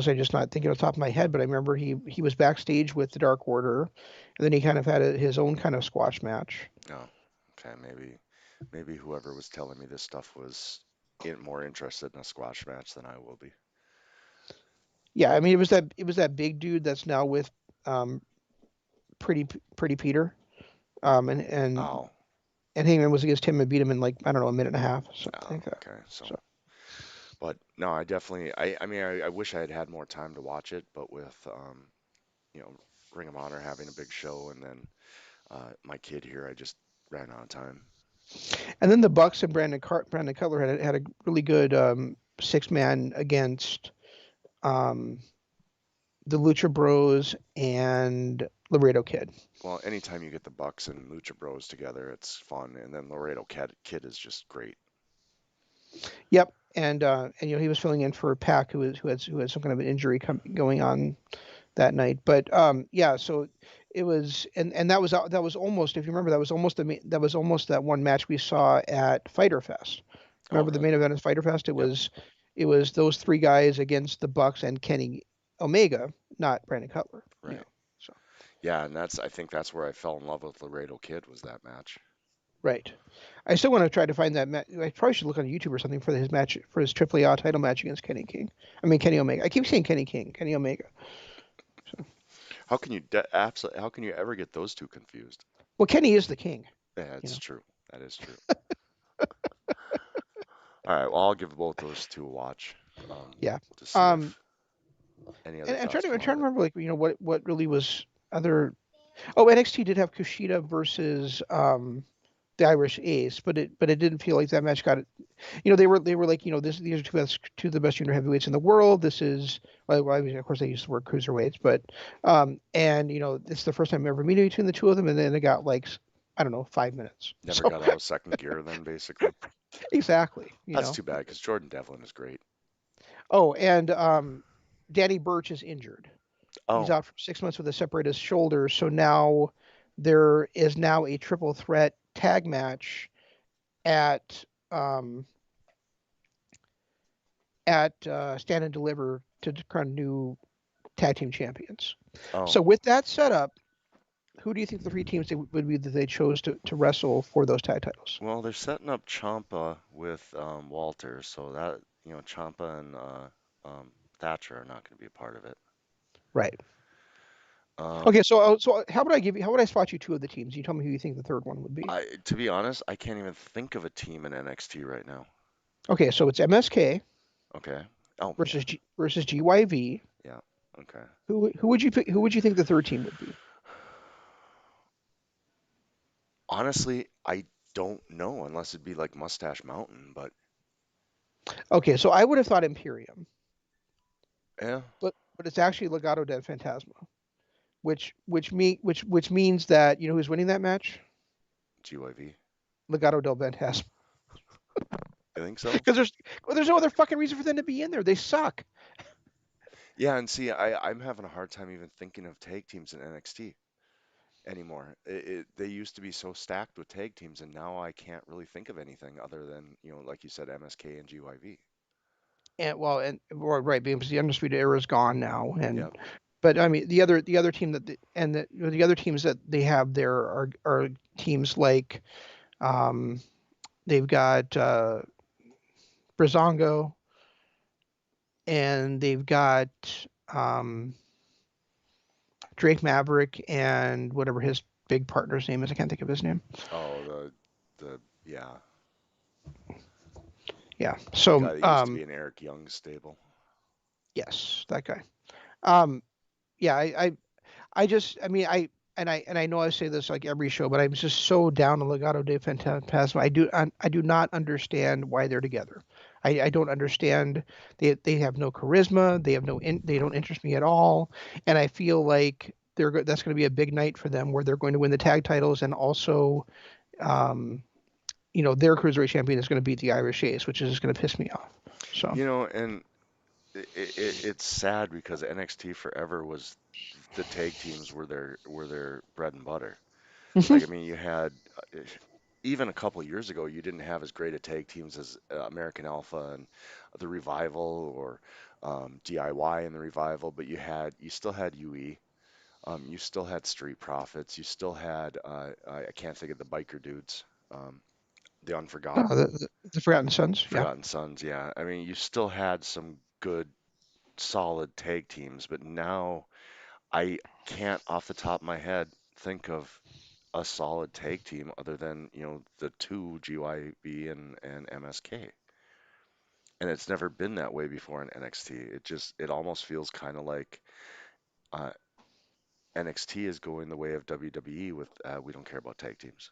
I just not thinking off the top of my head, but I remember he was backstage with the Dark Order, and then he kind of had his own kind of squash match. Oh, okay, maybe whoever was telling me this stuff was more interested in a squash match than I will be. Yeah, I mean it was that big dude that's now with um pretty Peter, and and Oh, and Heyman was against him and beat him in like I don't know a minute and a half, something oh, like that. okay. So, So but no, I definitely. I mean, I wish I had had more time to watch it, but with you know, Ring of Honor having a big show and then my kid here, I just ran out of time. and then the Bucks and Brandon Cutler had a really good six man against um the Lucha Bros and Laredo Kid. Well, anytime you get the Bucks and Lucha Bros together, it's fun. And then Kid is just great. Yep, and he was filling in for Pac, who had some kind of an injury going on that night. But yeah, so it was, and that was almost, if you remember, that was almost that one match we saw at Fighter Fest. Oh, Remember the really? main event at Fighter Fest? It Yep. was it was those three guys against the Bucks and Kenny Omega, not Brandon Cutler. Right. So Yeah, and I think that's where I fell in love with Laredo Kid was that match. right. I still want to try to find that match. I probably should look on YouTube or something for his match for his AAA title match against Kenny King. I mean Kenny Omega. I keep saying Kenny King, Kenny Omega. So, How can you ever get those two confused? well, Kenny is the king. Yeah, You it's know. true. That is true. All right, well, I'll give both those two a watch Yeah. to see Um, if any other and thoughts I'm come out trying of to it. remember like what really was other. Oh, NXT did have Kushida versus the Irish Ace, but it didn't feel like that match got it. They were like these are two of the best junior heavyweights in the world. This is well, I mean, of course they used the word cruiserweights, but and it's the first time ever meeting between the two of them, and then it got like I don't know 5 minutes. Never So got out of second gear then, basically. exactly, That's too bad because Jordan Devlin is great. Oh, and Danny Burch is injured. He's Oh, out for 6 months with a separated shoulder. So now there is now a triple threat tag match at um, at Stand and Deliver to crown new tag team champions. oh. So with that setup, who do you think the three teams would be that they chose to wrestle for those tag titles? Well, they're setting up Champa with Walter, so that, Champa and Thatcher are not going to be a part of it. Right. Um, Okay. So how would I spot you two of the teams? You tell me who you think the third one would be. to be honest, I can't even think of a team in NXT right now. Okay. So it's MSK Okay. Oh, yeah, versus GYV. yeah. Okay. Who would you pick? Who would you think the third team would be? Honestly, I don't know unless it'd be like Mustache Mountain, but Okay, so I would have thought Imperium, yeah, but it's actually Legado del Fantasma, which means that who's winning that match? GYV. Legado del Fantasma. I think so. Because there's no other fucking reason for them to be in there. They suck. Yeah, and see, I'm having a hard time even thinking of tag teams in NXT anymore. They used to be so stacked with tag teams, and now I can't really think of anything other than, like you said, MSK and GYV. And well, and well, right, because the undisputed era is gone now, and Yep. but I mean the other team that and the other teams that they have there are teams like um, they've got Brazongo, and they've got um, Drake Maverick and whatever his big partner's name is. I can't think of his name. Oh, yeah, Yeah. the So guy that used to be in Eric Young's stable. yes, that guy. Um, yeah, I just, I mean, I know I say this like every show, but I'm just so down on Legado de Fantasma. I do not understand why they're together. I don't understand. They have no charisma. They have no they don't interest me at all. And I feel like that's going to be a big night for them where they're going to win the tag titles and also, um, their cruiserweight champion is going to beat the Irish Ace, which is just going to piss me off. So. And it's sad because NXT forever was the tag teams were their bread and butter. Like, I mean, you had even a couple years ago, you didn't have as great a tag teams as American Alpha and the Revival or DIY and the Revival, but you still had UE, you still had Street Profits, you still had I can't think of the biker dudes, the Unforgotten, The Forgotten Sons. Yeah. Forgotten Sons. Yeah, I mean, you still had some good solid tag teams, but now I can't off the top of my head think of a solid tag team other than, the two GYB and MSK. And it's never been that way before in NXT. It almost feels kind of like uh, NXT is going the way of WWE with we don't care about tag teams.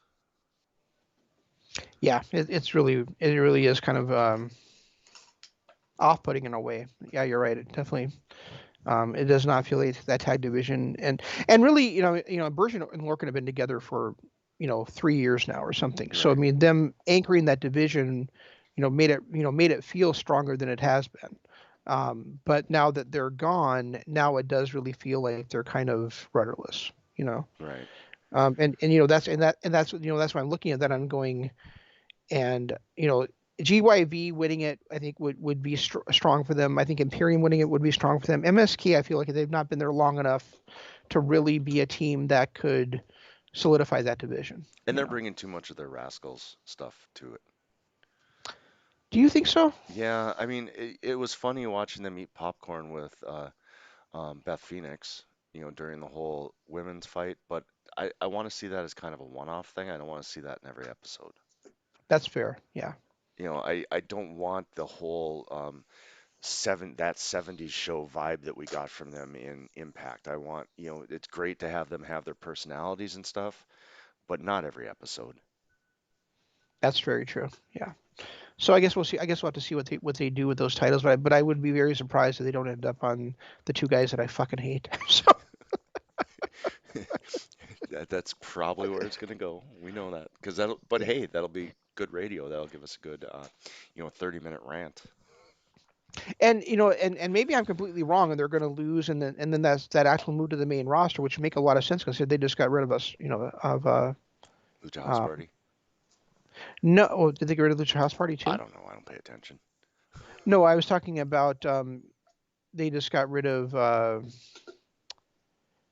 Yeah, it really is kind of off-putting in a way. Yeah, you're right. It definitely it does not feel like that tag division and really Burge and Lorcan have been together for 3 years now or something. So I Right. mean them anchoring that division, made it feel stronger than it has been. But now that they're gone, now it does really feel like they're kind of rudderless. Right. And that's why I'm looking at that. I'm going and GYV winning it, I think would be strong for them. I think Imperium winning it would be strong for them. MSK, I feel like they've not been there long enough to really be a team that could solidify that division. And they're bringing too much of their Rascals stuff to it. Do you think so? Yeah, I mean, it was funny watching them eat popcorn with Beth Phoenix, during the whole women's fight, but I want to see that as kind of a one-off thing. I don't want to see that in every episode. That's fair. Yeah. I don't want the whole that 70s show vibe that we got from them in Impact. I want, it's great to have them have their personalities and stuff, but not every episode. That's very true. Yeah. So I guess we'll see. I guess we'll have to see what they do with those titles. But I would be very surprised if they don't end up on the two guys that I fucking hate. So That's probably where it's gonna go. We know that because but yeah. hey, that'll be good radio. That'll give us a good, 30-minute rant. And maybe I'm completely wrong, and they're going to lose, and then that actual move to the main roster, which would make a lot of sense because they just got rid of us, of Lucha House uh Party. no, oh, did they get rid of Lucha House Party I too? don't know. I don't pay attention. No, I was talking about they just got rid of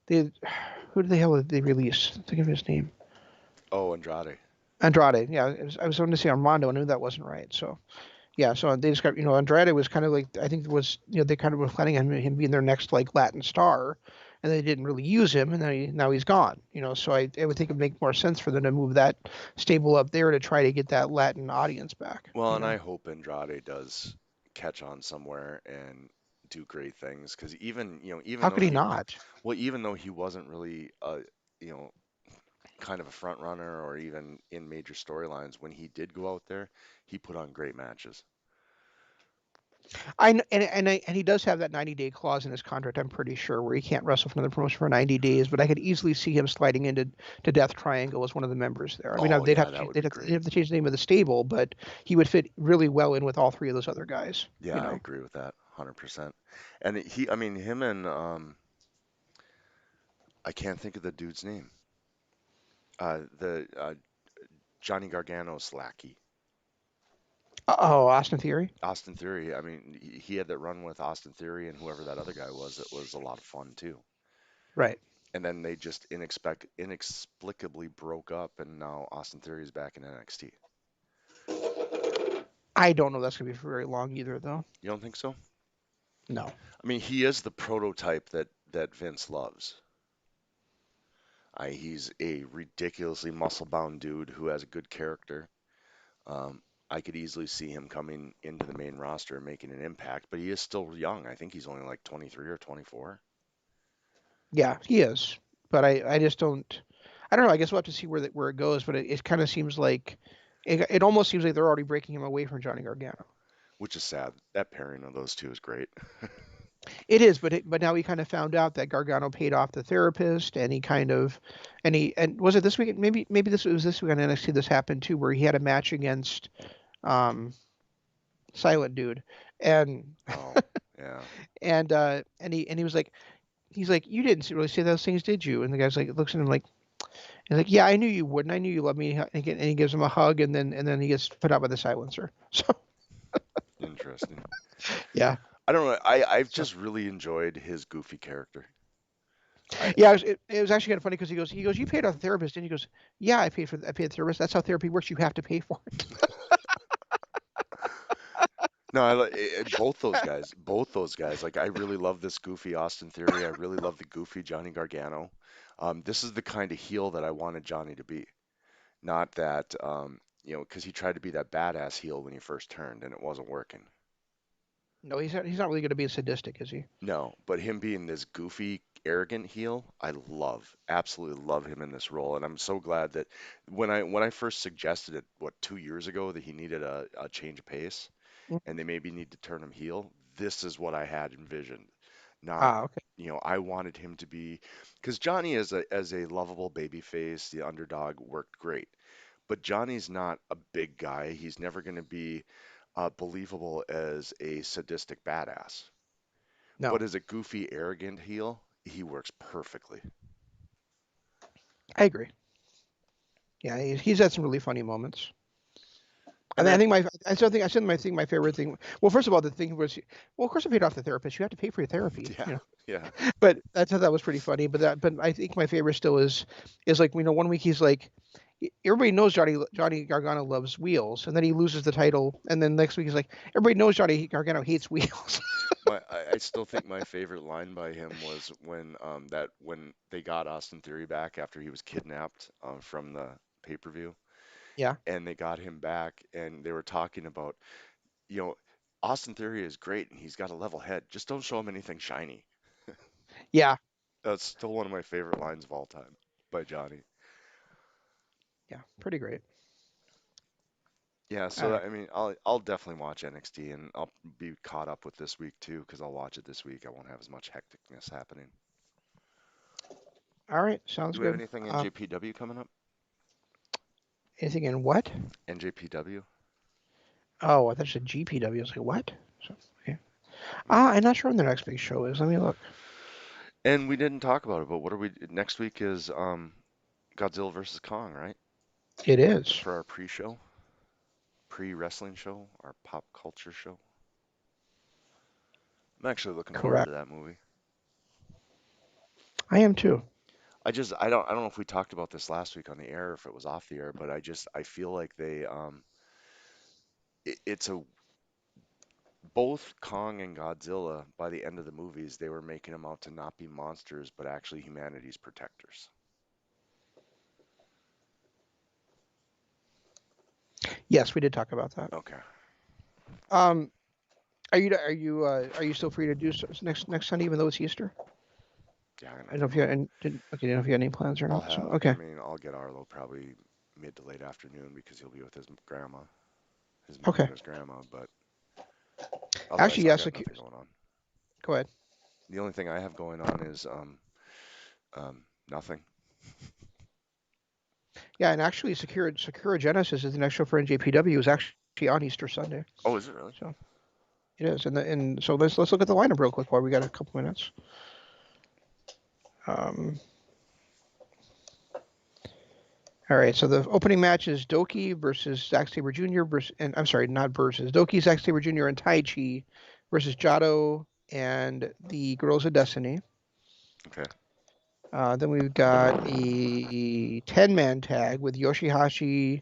they who did the hell did they release? Think of his name. Oh, Andrade. Andrade. Yeah, I was going to say Armando. I knew that wasn't right. So yeah, so they just got Andrade was kind of like I think it was they kind of were planning on him being their next like Latin star, and they didn't really use him, and now he's gone. So I would think it would make more sense for them to move that stable up there to try to get that Latin audience back. Well, and I hope Andrade does catch on somewhere and do great things because even How though could he he not? well, even though he wasn't really you know, kind of a front runner or even in major storylines, when he did go out there, he put on great matches. And he does have that 90-day clause in his contract. I'm pretty sure where he can't wrestle for another promotion for 90 days. But I could easily see him sliding into Death Triangle as one of the members there. I mean, Oh they'd yeah, have to that change, would be they'd great. have to change the name of the stable, but he would fit really well in with all three of those other guys. Yeah, You I know. agree with that 100%. And I mean, him and I can't think of the dude's name. The Johnny Gargano's lackey, Oh, Austin Theory. Austin Theory. I mean, he had that run with Austin Theory and whoever that other guy was. It was a lot of fun too. Right. And then they just inexplicably broke up, and now Austin Theory is back in NXT. I don't know that's gonna be for very long either, though. You don't think so? No. I mean, he is the prototype that Vince loves. He's a ridiculously muscle-bound dude who has a good character. Um, I could easily see him coming into the main roster and making an impact, but he is still young. I think he's only like 23 or 24. Yeah, he is. But I just don't. I don't know. I guess we'll have to see where it goes. But it kind of seems like it almost seems like they're already breaking him away from Johnny Gargano. Which is sad. That pairing of those two is great. It is, but now we kind of found out that Gargano paid off the therapist, and he kind of, and was it this week? Maybe this was this week on NXT. This happened too, where he had a match against um, Silent Dude, and Oh, yeah. and he was like, he's like, you didn't really say those things, did you? And the guy's like, looks at him like, he's like, yeah, I knew you would, and I knew you loved me. And he gives him a hug, and then he gets put out by the silencer. So Interesting. yeah, I don't know. I've so just really enjoyed his goofy character. I yeah, it was actually kind of funny because he goes, you paid off the therapist, and he goes, yeah, I paid the therapist. That's how therapy works. You have to pay for it. no, both those guys. Like I really love this goofy Austin Theory. I really love the goofy Johnny Gargano. This is the kind of heel that I wanted Johnny to be. Not that, because he tried to be that badass heel when he first turned and it wasn't working. No, he's not really going to be a sadistic, is he? No, but him being this goofy, arrogant heel, I love, absolutely love him in this role, and I'm so glad that when I first suggested it, what, 2 years ago, that he needed a change of pace, Mhm. and they maybe need to turn him heel, this is what I had envisioned. Not, Ah, okay. I wanted him to be, because Johnny as a lovable baby face, the underdog worked great, but Johnny's not a big guy. He's never going to be believable as a sadistic badass. But No, as a goofy, arrogant heel, he works perfectly. I agree. Yeah, he's had some really funny moments. And I that, think my favorite thing. Well, first of all, the thing was, well, of course, I paid off the therapist. You have to pay for your therapy, yeah, yeah, But I thought that was pretty funny. But I think my favorite still is like, 1 week he's like, everybody knows Johnny Gargano loves wheels, and then he loses the title, and then next week he's like, everybody knows Johnny Gargano hates wheels. I still think my favorite line by him was when they got Austin Theory back after he was kidnapped from the pay-per-view, Yeah, and they got him back, and they were talking about, you know, Austin Theory is great and he's got a level head. Just don't show him anything shiny. yeah, That's still one of my favorite lines of all time by Johnny. yeah, pretty great. Yeah, All so right, I mean, I'll definitely watch NXT and I'll be caught up with this week too because I'll watch it this week. I won't have as much hecticness happening. all right, sounds Do we have good. anything Um, NJPW coming up? anything in what? NJPW? Oh, I thought you said GPW. I was like, what? So, okay. No. I'm not sure when the next big show is. Let me look. And we didn't talk about it, but what are we next week is Godzilla versus Kong, right? It is For our pre-show, pre-wrestling show, our pop culture show. I'm actually looking forward to correct. that movie. I am too. I don't know if we talked about this last week on the air, or if it was off the air, but I feel like it's a both Kong and Godzilla, by the end of the movies, they were making them out to not be monsters, but actually humanity's protectors. Yes, we did talk about that. Okay. Um, are you still free to do next Sunday, even though it's Easter? Yeah, I got I don't know nothing if you going. had, didn't okay. I don't know if you had any plans or not. So I okay, mean, I'll get Arlo probably mid to late afternoon because he'll be with his grandma, his mom okay. and his grandma. But Otherwise, Actually, I yes. got nothing going on. Go ahead. The only thing I have going on is nothing. Yeah, and actually, Sakura Genesis is the next show for NJPW is actually on Easter Sunday. Oh, is it really? So it is, and so let's look at the lineup real quick while we got a couple minutes. Um, all right, so the opening match is Doki versus Zack Sabre Jr. and I'm sorry, not versus Doki, Zack Sabre Jr. and Tai Chi versus Jado and the Girls of Destiny. Okay. Then we've got a 10-man tag with Yoshihashi,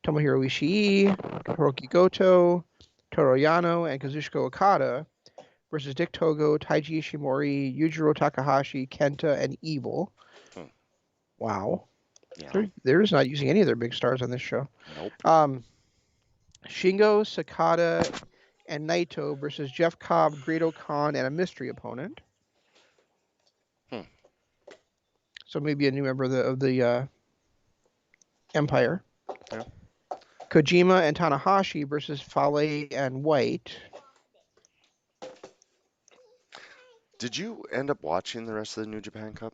Tomohiro Ishii, Hiroki Goto, Toru Yano, and Kazuchika Okada versus Dick Togo, Taiji Ishimori, Yujiro Takahashi, Kenta, and Evil. Hmm. Wow. Yeah. They're just not using any of their big stars on this show. Nope. Shingo, Sakata, and Naito versus Jeff Cobb, Great Khan, and a mystery opponent. Hmm. So maybe a new member of the Empire. Yeah. Kojima and Tanahashi versus Fale and White. Did you end up watching the rest of the New Japan Cup?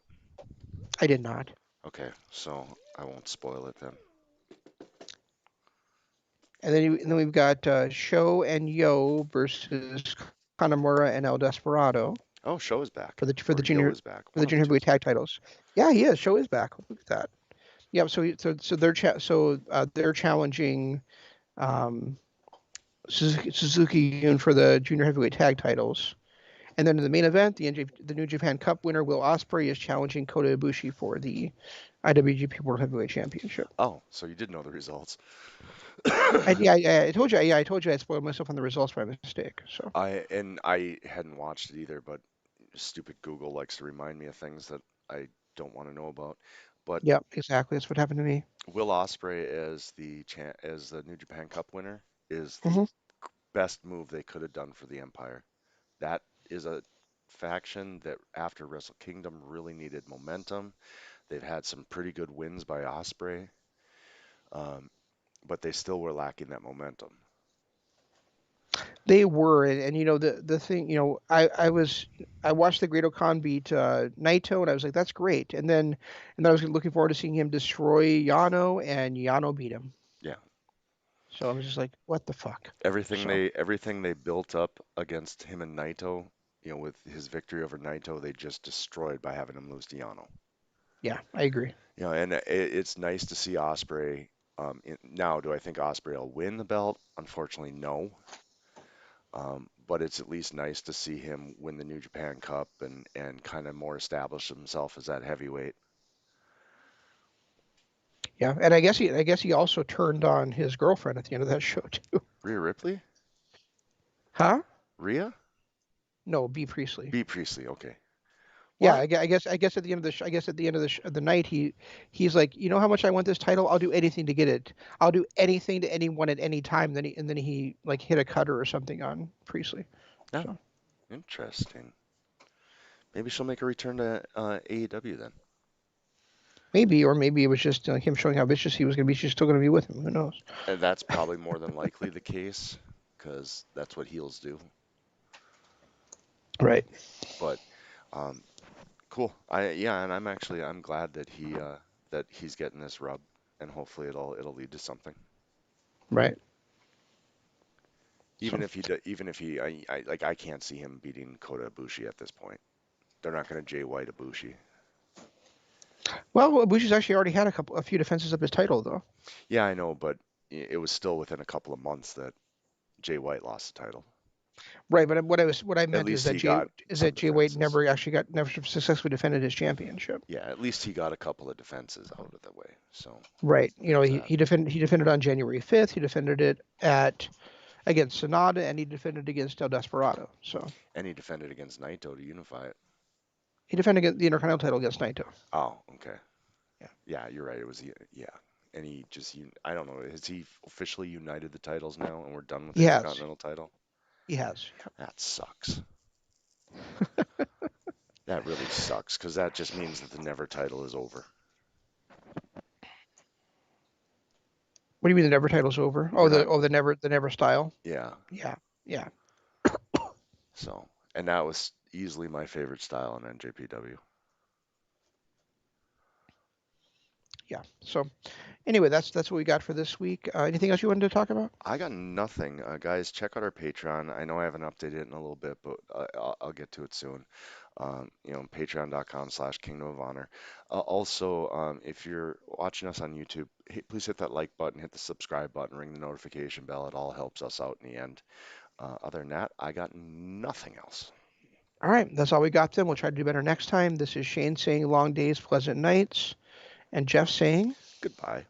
I did not. Okay, so I won't spoil it then. And then we've got Sho and Yo versus Kanamura and El Desperado Oh, Show is back. for Or the Yo junior is back. for One the of the junior two. heavyweight tag titles. Yeah, he is. Sho is back. Look at that. Yeah. So they're challenging um, Suzuki Gun for the junior heavyweight tag titles. And then in the main event, the New Japan Cup winner Will Ospreay is challenging Kota Ibushi for the IWGP World Heavyweight Championship. Oh, so you did know the results. I told you. Yeah, I told you I spoiled myself on the results by mistake. So I hadn't watched it either, but stupid Google likes to remind me of things that I don't want to know about. But yeah, exactly. That's what happened to me. Will Ospreay as the New Japan Cup winner is the Hmm. best move they could have done for the Empire. That is a faction that after Wrestle Kingdom really needed momentum. They've had some pretty good wins by Ospreay, um, but they still were lacking that momentum. They were, and the thing, I watched the Great Khan beat Naito, and I was like, that's great. And then I was looking forward to seeing him destroy Yano, and Yano beat him. Yeah, So I was just like, what the fuck? everything So they built up against him and Naito, with his victory over Naito, they just destroyed by having him lose to Yano. yeah, I agree. And it's nice to see Osprey. Now, do I think Osprey will win the belt? Unfortunately, no. But it's at least nice to see him win the New Japan Cup and kind of more establish himself as that heavyweight. Yeah, and I guess he also turned on his girlfriend at the end of that show too. Rhea Ripley? Huh? Rhea? No, B Priestley. B. Priestley. Okay. Yeah, What? I guess at the end of the night he's like, you know how much I want this title? I'll do anything to get it. I'll do anything to anyone at any time. Then he like hit a cutter or something on Priestley. Yeah, So interesting. Maybe she'll make a return to AEW then. maybe it was just him showing how vicious he was going to be. She's still going to be with him. Who knows? And that's probably more than likely the case because that's what heels do. Right. But um, cool. I'm glad that he's getting this rub, and hopefully it'll lead to something. Right. So Even if he, I can't see him beating Kota Ibushi at this point. They're not going to Jay White Ibushi. well, Ibushi's actually already had a few defenses of his title though. Yeah, I know, but it was still within a couple of months that Jay White lost the title. Right, but what I At meant is least that he got some Jay White defenses. never successfully defended his championship. Yeah, at least he got a couple of defenses out of the way. So Right. there's He that. he defended on January 5th. He defended it at against Sonata, and he defended against El Desperado. So And he defended against Naito to unify it. he defended against the Intercontinental title against Naito. Oh, okay. Yeah. Yeah, you're right. It was yeah. And he just I don't know. Has he officially united the titles now, and we're done with He the has. Intercontinental title? He has. Yeah. That sucks. That really sucks because that just means that the Never title is over. What do you mean the Never title's over? We're not. The Never style. Yeah. Yeah. Yeah. So, and that was easily my favorite style in NJPW. Yeah. So anyway, that's what we got for this week. Anything else you wanted to talk about? I got nothing. Guys, check out our Patreon. I know I haven't updated it in a little bit, but I'll get to it soon. Patreon.com/Kingdom of Honor. Also, if you're watching us on YouTube, please hit that like button, hit the subscribe button, ring the notification bell. It all helps us out in the end. Other than that, I got nothing else. All right, that's all we got then. We'll try to do better next time. This is Shane saying long days, pleasant nights, and Jeff saying Goodbye.